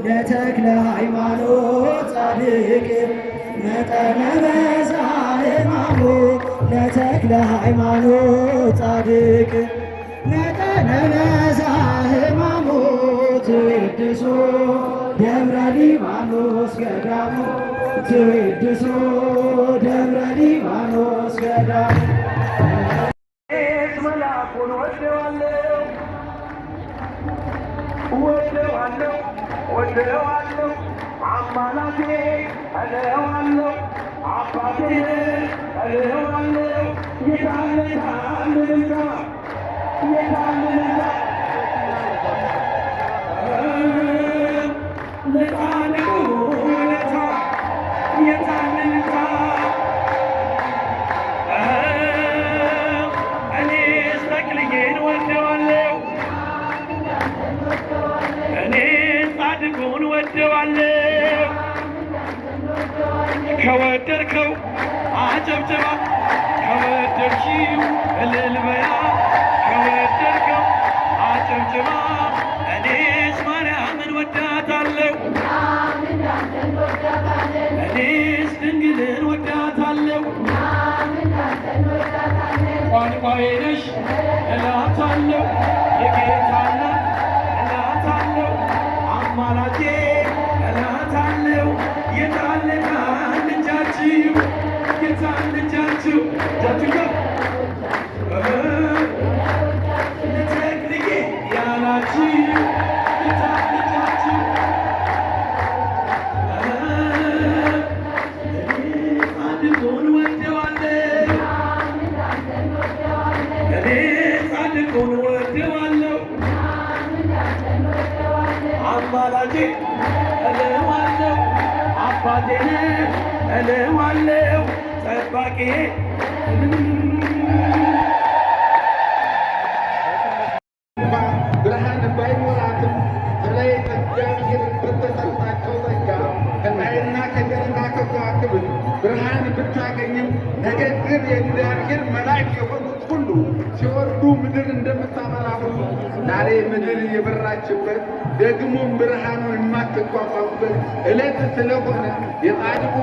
ለተክለ ሃይማኖት ጻድቅ መጠነ በዛ ሕማሙ ለተክለ ሃይማኖት ጻድቅ መጠነ በዛ ሕማሙ ትውድሶ ደብረ ሊባኖስ ገዳሙ ትውድሶ ደብረ ሊባኖስ ገዳሙ መላኩን ወደዋለሁ አማላቴ እለዋለሁ አባቴ እለዋለሁ የታለልታ እኔስ ተክልዬን ወደዋለሁ ጻድቁን ወደዋለሁ ከወደድከው አጨብጭባ ከወደድሽው እልል በያ ከወደድከው አጨብጭባ እኔስ ማርያምን ወዳታለሁ እኔስ ድንግልን ወዳታለሁ ቋንቋዬ ነሽ እላታለሁ የጌታ እናት እላታለሁ አማላጄ እላታለሁ የታለ ልጃችሁ የታለ ልጃችሁ ለተክልዬ ያላችሁ የታለ ልጃችሁ ጻድቁን ወደዋለሁ እኔ ጻድቁን ወደዋለሁ አማላጄ እለዋለሁ አባቴን እለዋለሁ ጠባቂ ብርሃን ባይኖራትም ከላይ እግዚአብሔር በተሰጣቸው ጸጋ ከፀሐይና ከጨረቃ ከከዋክብት ብርሃን ብታገኝም ነገር ግን የእግዚአብሔር መልአክ የሆኑት ሁሉ ሲወርዱ ምድር እንደምታበራ ሁሉ ዛሬ ምድር የበራችበት ደግሞም ብርሃኑን የማትቋቋምበት ዕለት ስለሆነ የጻድቁ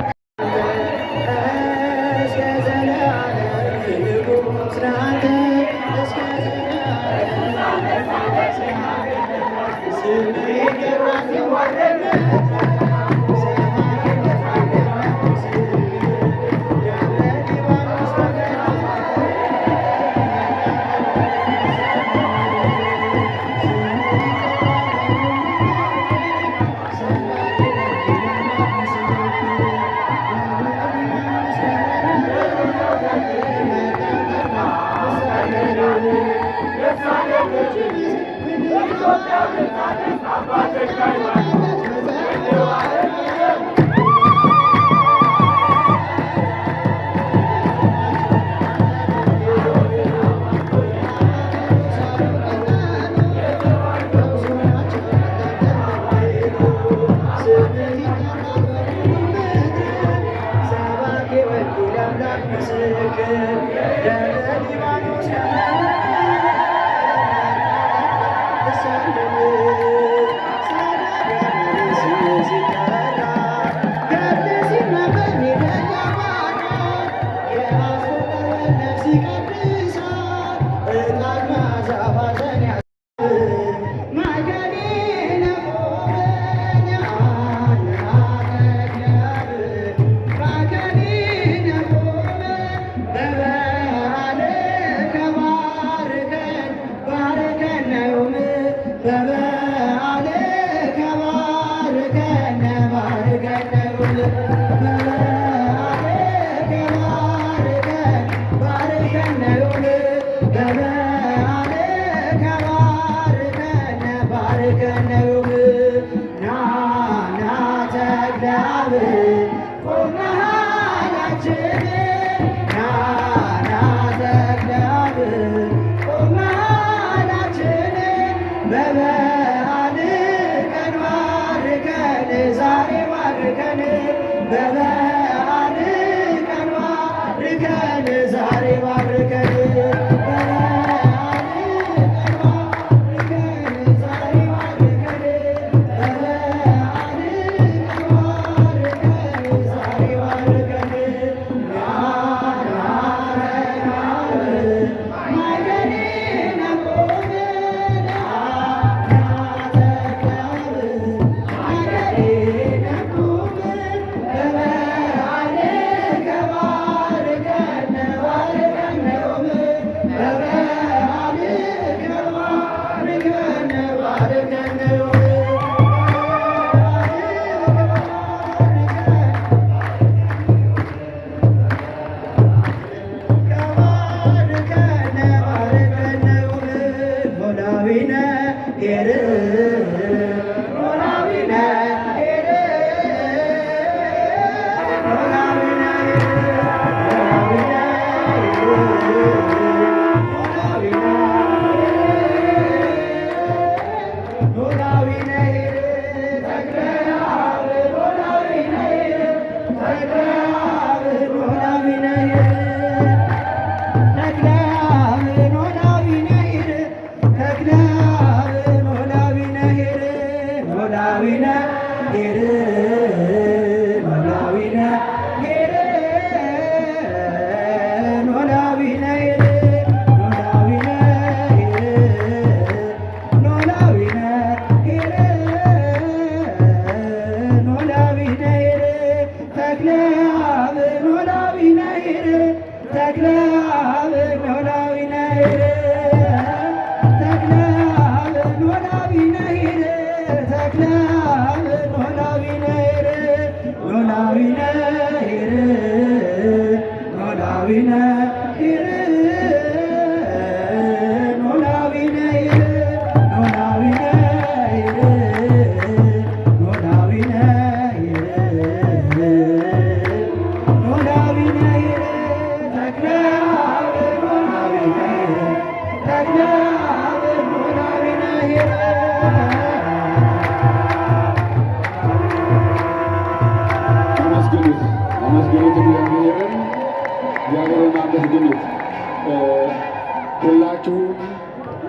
ሁላችሁም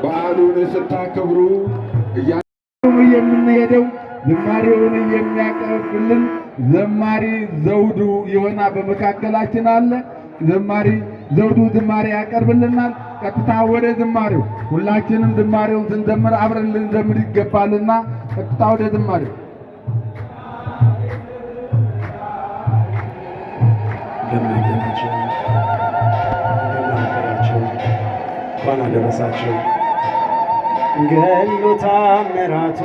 በዓሉን ስታከብሩ የምንሄደው ዝማሬውን የሚያቀርብልን ዘማሪ ዘውዱ ይሆና በመካከላችን አለ። ዘማሪ ዘውዱ ዝማሬ ያቀርብልናል። ቀጥታ ወደ ዝማሬው ሁላችንም ዝማሬውን ስንዘምር አብረን ልንዘምር ይገባልና ቀጥታ ወደ ዝማሬው እንኳን አደረሳችሁ። ገድሉ ተአምራቱ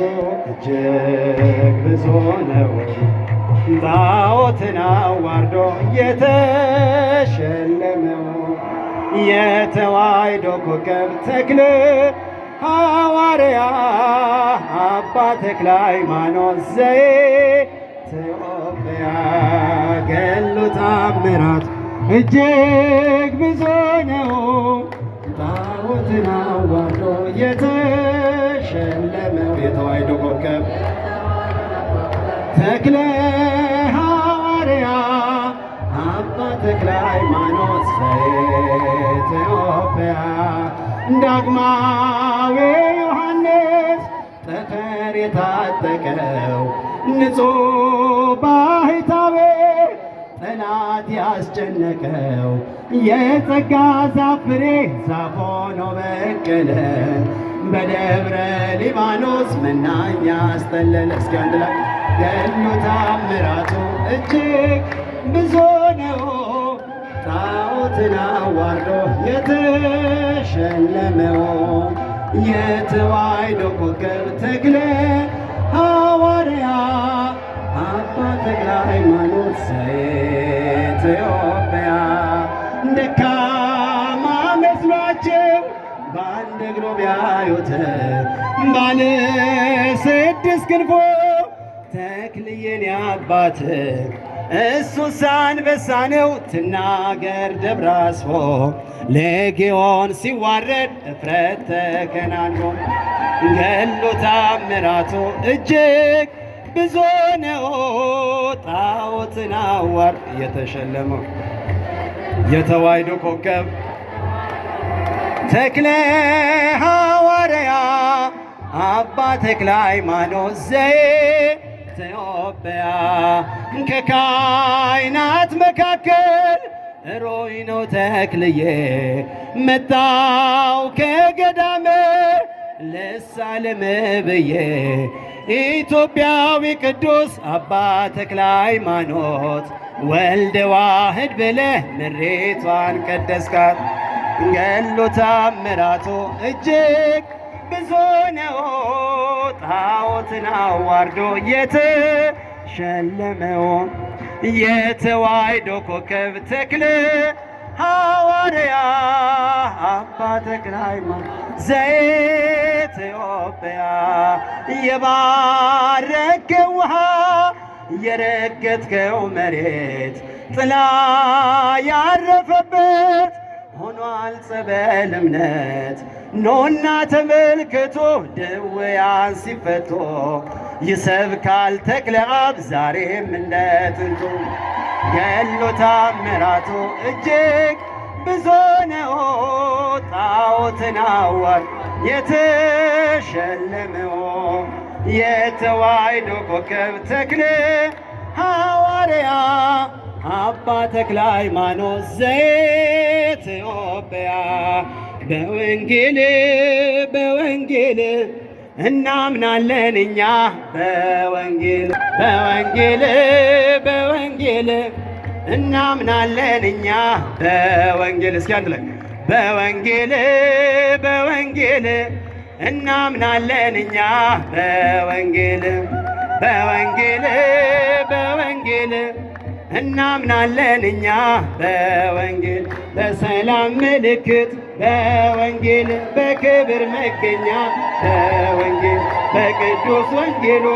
እጅግ ብዙ ነው። ጣዖትን አዋርዶ የተሸለመው የተዋሕዶ ኮከብ ተክለ ሐዋርያ አባ ተክለ ሃይማኖት ዘኢትዮጵያ። ገድሉ ተአምራቱ እጅግ ብዙ ነው። ጣዖትን አዋርዶ የተሸለመው የተዋሕዶ ኮከብ ተክለ ሐዋርያ አባ ተክለ ሃይማኖት ዘኢትዮጵያ። ዳግማዊ ዮሐንስ ጠፈር የታጠቀው ንጹሕ ባሕታዊ ጠላት ያስጨነቀው የጸጋ ዛፍ ፍሬ ዛፍ ሆኖ በቀለ በደብረ ሊባኖስ መናኝ ያስጠለለ። እስኪ አንድ ላይ ገድሉ ተአምራቱ እጅግ ብዙ ነው። ጣዖትን አዋርዶ የተሸለመው የተዋሕዶ ኮከብ ተክለ ሐዋርያ አባ ተክለ ሃይማኖት ዘኢትዮጵያ ደካማ መስሏቸው በአንድ እግሩ ቢያዩት ባለ ስድስት ክንፎ ተክልዬን አባት እሱስ አንበሳ ነው ትናገር ደብረ አስቦ ሌጌዎን ሲዋረድ እፍረት ተከናንቦ ገድሉ ተአምራቱ እጅግ ብዙ ነው። ጣዖትን አዋርዶ የተሸለመው የተዋሕዶ ኮከብ ተክለ ሐዋርያ አባ ተክለ ሃይማኖት ዘኢትዮጵያ ከካህናት መካከል ሮይ ነው ተክልዬ መጣው ከገዳመ ልሳለም ብዬ ኢትዮጵያዊ ቅዱስ አባ ተክለ ሃይማኖት ወልደ ዋህድ ብለህ ምሬቷን ቀደስካት። ገድሉ ተአምራቱ እጅግ ብዙ ነው። ጣዖትን አዋርዶ የተሸለመው የተዋሕዶ ኮከብ ተክለ ሐዋርያ አባ ተክለ ሃይማኖት ዘኢትዮጵያ የባረከው ውሃ የረገጥከው መሬት ጥላ ያረፈበት ሆኗል ጸበል እምነት ኖና ተመልከቶ ድውያን ሲፈቶ ይሰብካል ተክለ አብ ዛሬም እንደ ጥንቱ። ገድሉ ተአምራቱ እጅግ ብዙ ነው። ጣዖትን አዋርዶ የተሸለመው የተዋሕዶ ኮከብ ተክለ ሐዋርያ አባ ተክለ ሃይማኖት ዘኢትዮጵያ በወንጌል በወንጌል እናምናለን እኛ በወንጌል በወንጌል በወንጌል እናምናለን እኛ በወንጌል እስኪ አንድ ላይ በወንጌል በወንጌል እናምናለን እኛ በወንጌል በወንጌል በወንጌል እናምናለን እኛ በወንጌል በሰላም ምልክት በወንጌል በክብር መገኛ በወንጌል በቅዱስ ወንጌሉ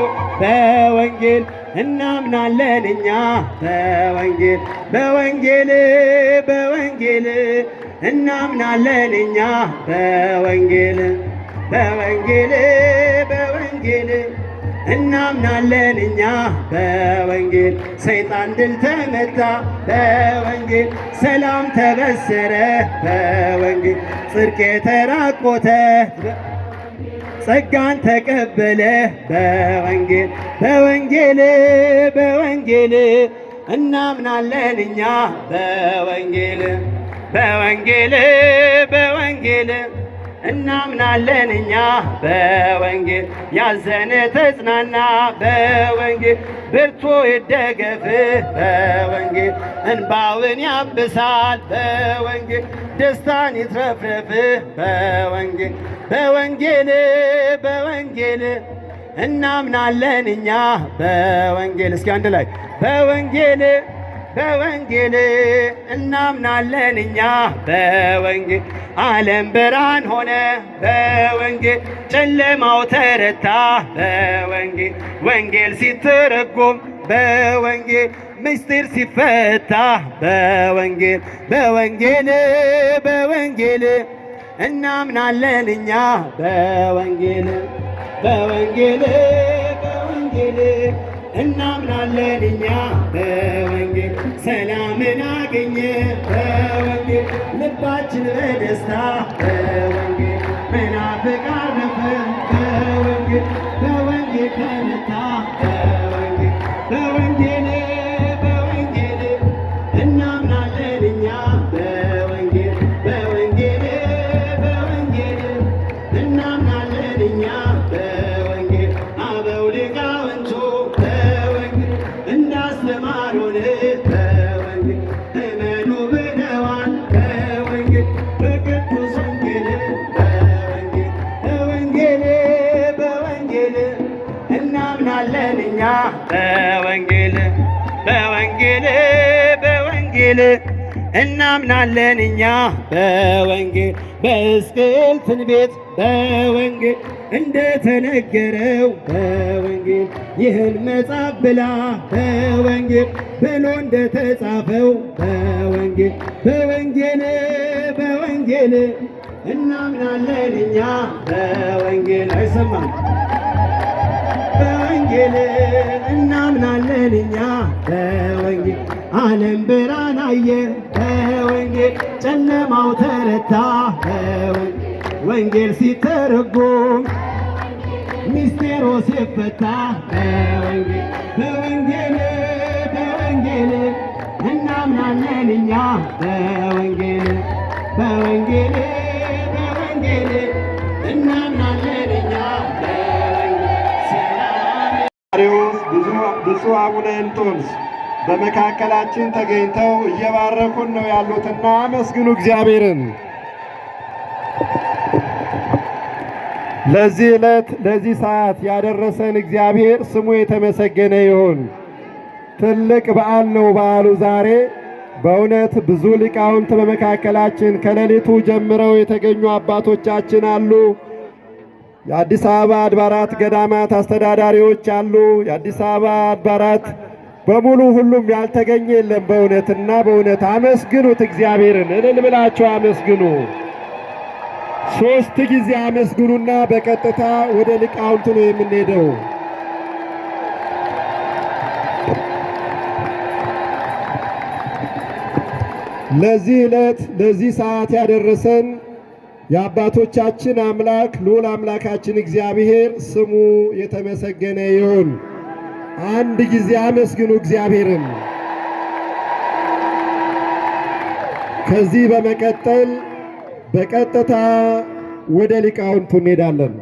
በወንጌል እናምናለን እኛ በወንጌል በወንጌል በወንጌል እናምናለን እኛ በወንጌል በወንጌል በወንጌል እናምናለን እኛ በወንጌል ሰይጣን ድል ተመታ በወንጌል ሰላም ተበሰረ በወንጌል ጽድቅ የተራቆተ ጸጋን ተቀበለ በወንጌል በወንጌል በወንጌል እናምናለን እኛ በወንጌል በወንጌል በወንጌል እናምናለን እኛ በወንጌል ያዘነ ተጽናና በወንጌል ብርቱ ይደገፍ በወንጌል እንባውን ያብሳል በወንጌል ደስታን ይትረፍረፍ በወንጌል በወንጌል በወንጌል እናምናለን እኛ በወንጌል እስኪ አንድ ላይ በወንጌል በወንጌል እናምናለን እኛ በወንጌል ዓለም ብርሃን ሆነ በወንጌል ጨለማው ተረታ በወንጌል ወንጌል ሲተረጎም በወንጌል ምስጢር ሲፈታ በወንጌል በወንጌል በወንጌል እናምናለን እኛ በወንጌል በወንጌል በወንጌል እናምናለን እኛ በወንጌል ሰላምን አገኘ በወንጌል ልባችን በደስታ በወንጌል መናፍቅ አረፈ በወንጌል በወንጌል ተመታ በወንጌል በወንጌል በወንጌል እናምናለን እኛ በወንጌል በወንጌል በወንጌል እናምናለን እኛ በወንጌል አበው ሊቃውንቱ እንዳስተማሩን በወንጌል እመኑ ብለዋል በወንጌል በቅዱስ ወንጌል በወንጌል እናምናለን እኛ በወንጌል በሕዝቅኤል ትንቢት በወንጌል እንደተነገረው በወንጌል ይህን መጽሐፍ ብላ በወንጌል ብሎ እንደተጻፈው በወንጌል በወንጌል እናምናለን እኛ በወንጌል አይሰማም በወንጌል እናምናለን እኛ በወንጌል ዓለም ብርሃን አየ በወንጌል ጨለማው ተረታ ወንጌል ሲተረጎም ሚስጢሩ ሲፈታ በወንጌል እናምናለን እኛ በወንጌል እናምናለን እኛ ብፁዕ አቡነ እንጦንስ በመካከላችን ተገኝተው እየባረኩን ነው ያሉትና አመስግኑ እግዚአብሔርን። ለዚህ ዕለት ለዚህ ሰዓት ያደረሰን እግዚአብሔር ስሙ የተመሰገነ ይሁን። ትልቅ በዓል ነው በዓሉ ዛሬ። በእውነት ብዙ ሊቃውንት በመካከላችን ከሌሊቱ ጀምረው የተገኙ አባቶቻችን አሉ። የአዲስ አበባ አድባራት ገዳማት አስተዳዳሪዎች አሉ። የአዲስ አበባ አድባራት በሙሉ ሁሉም ያልተገኘ የለም። በእውነትና በእውነት አመስግኑት እግዚአብሔርን፣ እልል ብላችሁ አመስግኑ። 3 ጊዜ አመስግኑና በቀጥታ ወደ ሊቃውንቱ ነው የምንሄደው። ለዚህ ዕለት ለዚህ ሰዓት ያደረሰን የአባቶቻችን አምላክ ልዑል አምላካችን እግዚአብሔር ስሙ የተመሰገነ ይሁን። አንድ ጊዜ አመስግኑ እግዚአብሔርን። ከዚህ በመቀጠል በቀጥታ ወደ ሊቃውንቱ እንሄዳለን።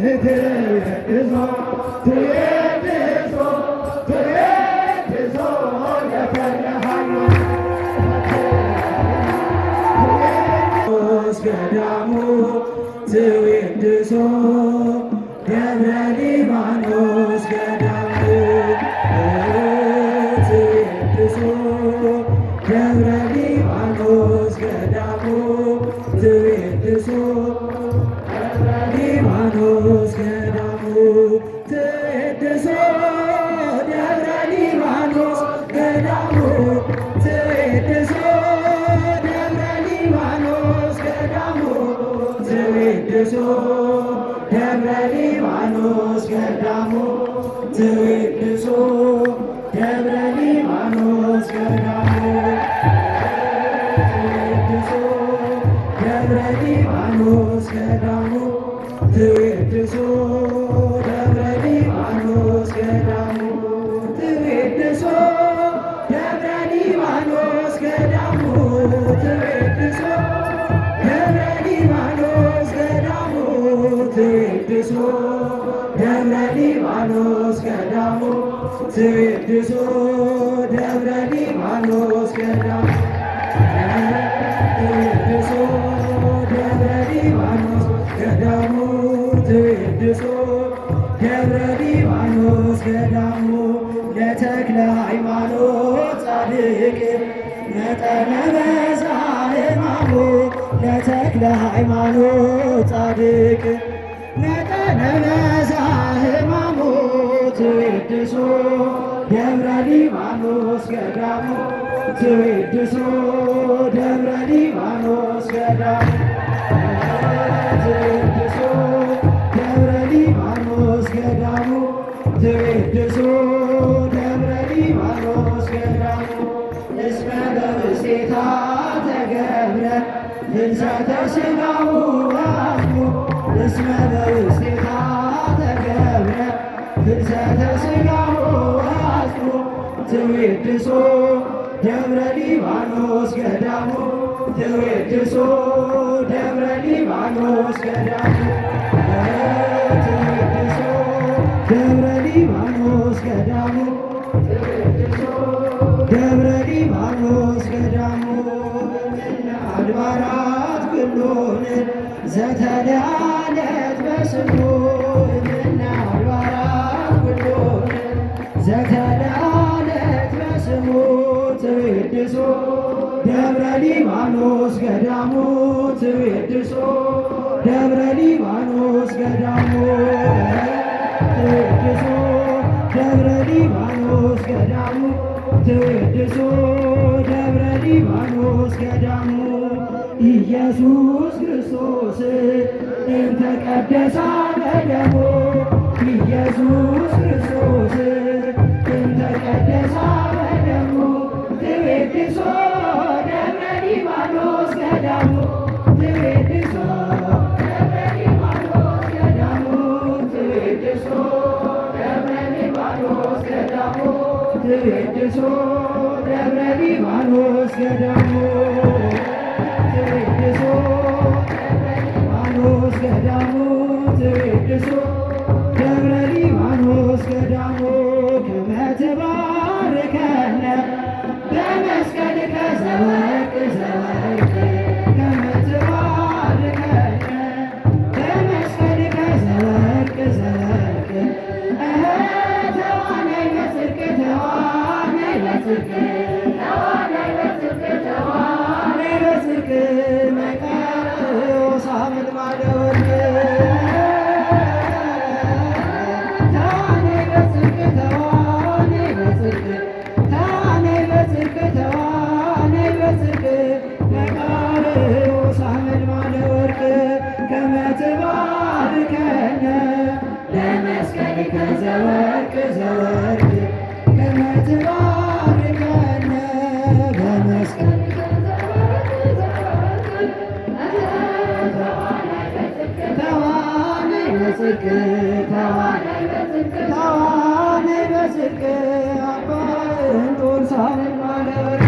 ትየድሶ ትየድሶ ትየድሶ ለፈለሃኖስ ገዳሙ ትየድሶ ደብረ ሊባኖስ ገዳሙ ትየድሶ ደብረ ሊባኖስ ገዳሙ ትየድሶ ሊባኖስ ገዳሙ ትየድሶ ደብረ ሊባኖስ ገዳሙ ትየድሶ ደብረ ሊባኖስ ገዳሙ ትየድሶ ደብረ ሊባኖስ ገዳሙ ትየድሶ ደብረ ሊባኖስ ገዳሙ ትየድሶ ደብረ ሊባኖስ ገዳሙ ትየድሶ ደብረ ሊባኖስ ገዳሙ ትየድሶ ደብረ ሊባኖስ ገዳሙ ትየድሶ ደብረ ሊባኖስ ገዳሙ ትየድሶ ደብረ ሊባኖስ ገዳሙ ትየድሶ ደብረ ሊባኖስ ገዳሙ ትየድሶ ደብረ ሊባኖስ ገዳሙ ትየድሶ ደብረ ሊባኖስ ገዳሙ ለተክለ ሃይማኖት ጻድቅ መጠነ በዛ ሕማሙ ለተክለ ሃይማኖት ጻድቅ መጠነ በዛ ሕማሙ ትየድሶ ደብረ ሊባኖስ ገዳሙ ትየድሶ ደብረ ሊባኖስ ገዳሙ ትየድሶ ደብረ ሊባኖስ ገዳሙ ትየድሶ ደብረ ሊባኖስ ገዳሙ እስመ በምስቴታ ተገብረ ፍልሰተ ሥጋሁ ወአጽሙ እስመ በምስቴታ ተገብረ ፍልሰተ ሥጋሁ ወአጽሙ ትየድሶ ደብረ ሊባኖስ ገዳሙ ትየድሶ ደብረ ሊባኖስ ገዳሙ ትየድሶ ደብረ ሊባኖስ ገዳሙ ትየድሶ ደብረ ሊባኖስ ገዳሙ አድባራት ኩሎን ዘተለአለት በስሙ አድባራት ኩሎን ዘተለአለት በስሙ ትየድሶ ደብረ ሊባኖስ ገዳሙ ትየድሶ ደብረ ሊባኖስ ገዳሙ ትየድሶ ደብረ ሊባኖስ ገዳሙ ትየድሶ ደብረ ሊባኖስ ገዳሙ ኢየሱስ ክርስቶስ እንተቀደሳ በደሙ ኢየሱስ ክርስቶስ እንተቀደሳ በደሙ ትየድሶ ደብረ ሊባኖስ ገዳሙ ትየድሶ ደብረ ሊባኖስ ገዳሙ ትየድሶ ደብረ ሊባኖስ ገዳሙ ትየድሶ ደብረ ሊባኖስ ገዳሙ ትየድሶ ደብረ ሊባኖስ ገዳሙ ትየድሶ ደብረ ሊባኖስ ገዳሙ ከመ ትባርከነ በመስቀልከ ዘወርቅ ዘወርቅ ከመ ትባርከነ በመስቀልከ ዘወርቅ ዘወርቅ ተዋነይ በጽድቅ ተዋነይ በጽድቅ ተዋነይ በጽድቅ ተዋነይ በጽድቅ መቃርዮስ አምልማለ ወርቅ ተዋነይ በጽድቅ ተዋነይ በጽድቅ ተዋነይ በጽድቅ ተዋነይ በጽድቅ መቃርዮስ አምልማለ ወርቅ ከመ ትባርከነ በመስቀልከ ዘወርቅ ዘወርቅ ከመ ትባርከነ በመስቀልከ ተዋነይ በጽድቅ ተዋነይ በጽድቅ አባ እንጦንስ አምልማለ ወርቅ